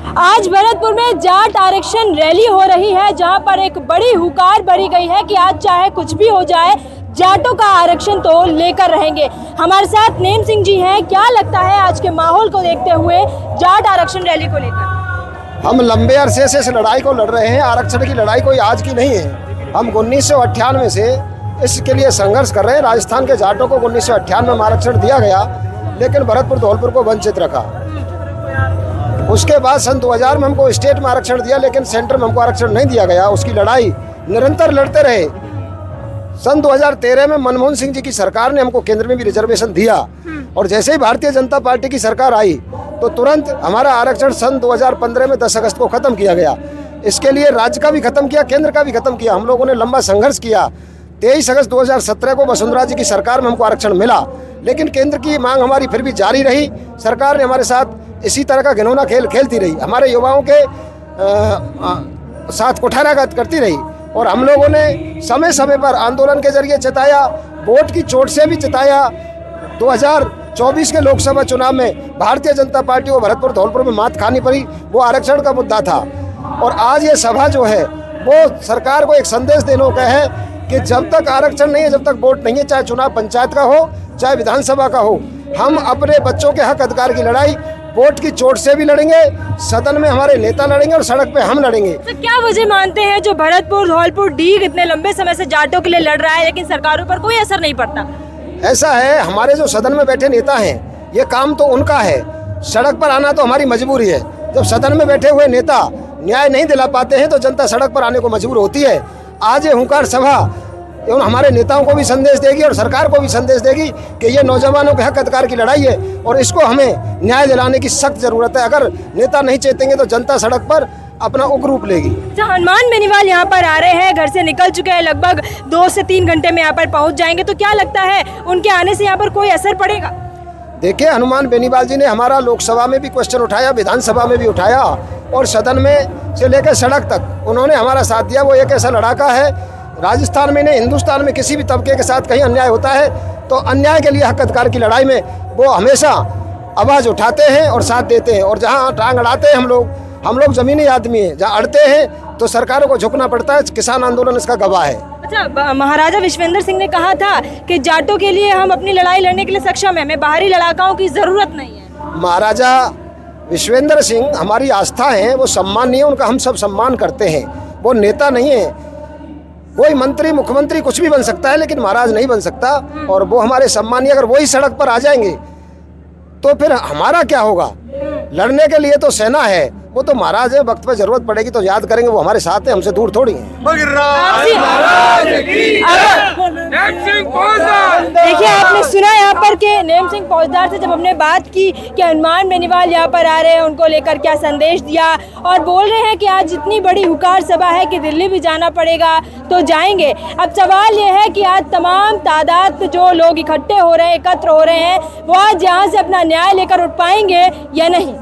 आज भरतपुर में जाट आरक्षण रैली हो रही है, जहां पर एक बड़ी हुकार भरी गई है कि आज चाहे कुछ भी हो जाए जाटों का आरक्षण तो लेकर रहेंगे। हमारे साथ नेम सिंह जी हैं। क्या लगता है आज के माहौल को देखते हुए जाट आरक्षण रैली को लेकर? हम लंबे अरसे से इस लड़ाई को लड़ रहे हैं। आरक्षण की लड़ाई कोई आज की नहीं है। हम 1998 से इसके लिए संघर्ष कर रहे हैं। राजस्थान के जाटों को 1998 में आरक्षण दिया गया, लेकिन भरतपुर धौलपुर को वंचित रखा। उसके बाद सन 2000 में हमको स्टेट में आरक्षण दिया, लेकिन सेंटर में हमको आरक्षण नहीं दिया गया। उसकी लड़ाई निरंतर लड़ते रहे। सन 2013 में मनमोहन सिंह जी की सरकार ने हमको केंद्र में भी रिजर्वेशन दिया, और जैसे ही भारतीय जनता पार्टी की सरकार आई तो तुरंत हमारा आरक्षण सन 2015 में 10 अगस्त को खत्म किया गया। इसके लिए राज्य का भी खत्म किया, केंद्र का भी खत्म किया। हम लोगों ने लंबा संघर्ष किया। 23 अगस्त 2017 को वसुंधरा जी की सरकार में हमको आरक्षण मिला, लेकिन केंद्र की मांग हमारी फिर भी जारी रही। सरकार ने हमारे साथ इसी तरह का घिनौना खेल खेलती रही, हमारे युवाओं के साथ कुठाराघात करती रही। और हम लोगों ने समय समय पर आंदोलन के जरिए चिताया, वोट की चोट से भी चिताया। 2024 के लोकसभा चुनाव में भारतीय जनता पार्टी को भरतपुर धौलपुर में मात खानी पड़ी। वो आरक्षण का मुद्दा था। और आज ये सभा जो है वो सरकार को एक संदेश देने का है कि जब तक आरक्षण नहीं है, जब तक वोट नहीं है, चाहे चुनाव पंचायत का हो चाहे विधानसभा का हो, हम अपने बच्चों के हक अधिकार की लड़ाई वोट की चोट से भी लड़ेंगे, सदन में हमारे नेता लड़ेंगे और सड़क पे हम लड़ेंगे। तो क्या वजह मानते हैं जो भरतपुर धौलपुर डीग इतने लंबे समय से जाटों के लिए लड़ रहा है, लेकिन सरकारों पर कोई असर नहीं पड़ता? ऐसा है, हमारे जो सदन में बैठे नेता हैं, ये काम तो उनका है। सड़क पर आना तो हमारी मजबूरी है। जब सदन में बैठे हुए नेता न्याय नहीं दिला पाते हैं तो जनता सड़क पर आने को मजबूर होती है। आज ये हुंकार सभा एवं हमारे नेताओं को भी संदेश देगी और सरकार को भी संदेश देगी कि ये नौजवानों के हक अधिकार की लड़ाई है और इसको हमें न्याय दिलाने की सख्त जरूरत है। अगर नेता नहीं चेतेंगे तो जनता सड़क पर अपना उग्र रूप लेगी। हनुमान बेनीवाल यहाँ पर आ रहे हैं, घर से निकल चुके हैं, लगभग 2 से 3 घंटे में यहाँ पर पहुँच जाएंगे। तो क्या लगता है उनके आने से यहाँ पर कोई असर पड़ेगा? देखिए, हनुमान बेनीवाल जी ने हमारा लोकसभा में भी क्वेश्चन उठाया, विधानसभा में भी उठाया, और सदन में से लेकर सड़क तक उन्होंने हमारा साथ दिया। वो एक ऐसा लड़ाका है, राजस्थान में नहीं हिंदुस्तान में किसी भी तबके के साथ कहीं अन्याय होता है तो अन्याय के लिए हक अधिकार की लड़ाई में वो हमेशा आवाज़ उठाते हैं और साथ देते हैं। और जहाँ टांग अड़ाते हैं हम लोग ज़मीनी आदमी हैं, जहाँ अड़ते हैं तो सरकारों को झुकना पड़ता है। किसान आंदोलन इसका गवाह है। अच्छा, महाराजा विश्वेंद्र सिंह ने कहा था कि जाटों के लिए हम अपनी लड़ाई लड़ने के लिए सक्षम है, हमें बाहरी लड़ाकाओं की जरूरत नहीं है। महाराजा विश्वेंद्र सिंह हमारी आस्था है, वो सम्माननीय, उनका हम सब सम्मान करते हैं। वो नेता नहीं है, कोई मंत्री मुख्यमंत्री कुछ भी बन सकता है, लेकिन महाराज नहीं बन सकता। और वो हमारे सम्मानीय, अगर वही सड़क पर आ जाएंगे तो फिर हमारा क्या होगा? लड़ने के लिए तो सेना है, वो तो महाराज है। वक्त पे जरूरत पड़ेगी तो याद करेंगे, वो हमारे साथ है, हमसे दूर थोड़ी है। देखिए, आपने सुना यहाँ पर के नेम सिंह फौजदार से जब हमने बात की कि हनुमान बेनीवाल यहाँ पर आ रहे हैं, उनको लेकर क्या संदेश दिया, और बोल रहे हैं कि आज इतनी बड़ी हुकार सभा है कि दिल्ली भी जाना पड़ेगा तो जाएंगे। अब सवाल ये है कि आज तमाम तादाद जो लोग इकट्ठे हो रहे हैं, एकत्र हो रहे हैं, वो आज यहाँ से अपना न्याय लेकर उठ पाएंगे या नहीं।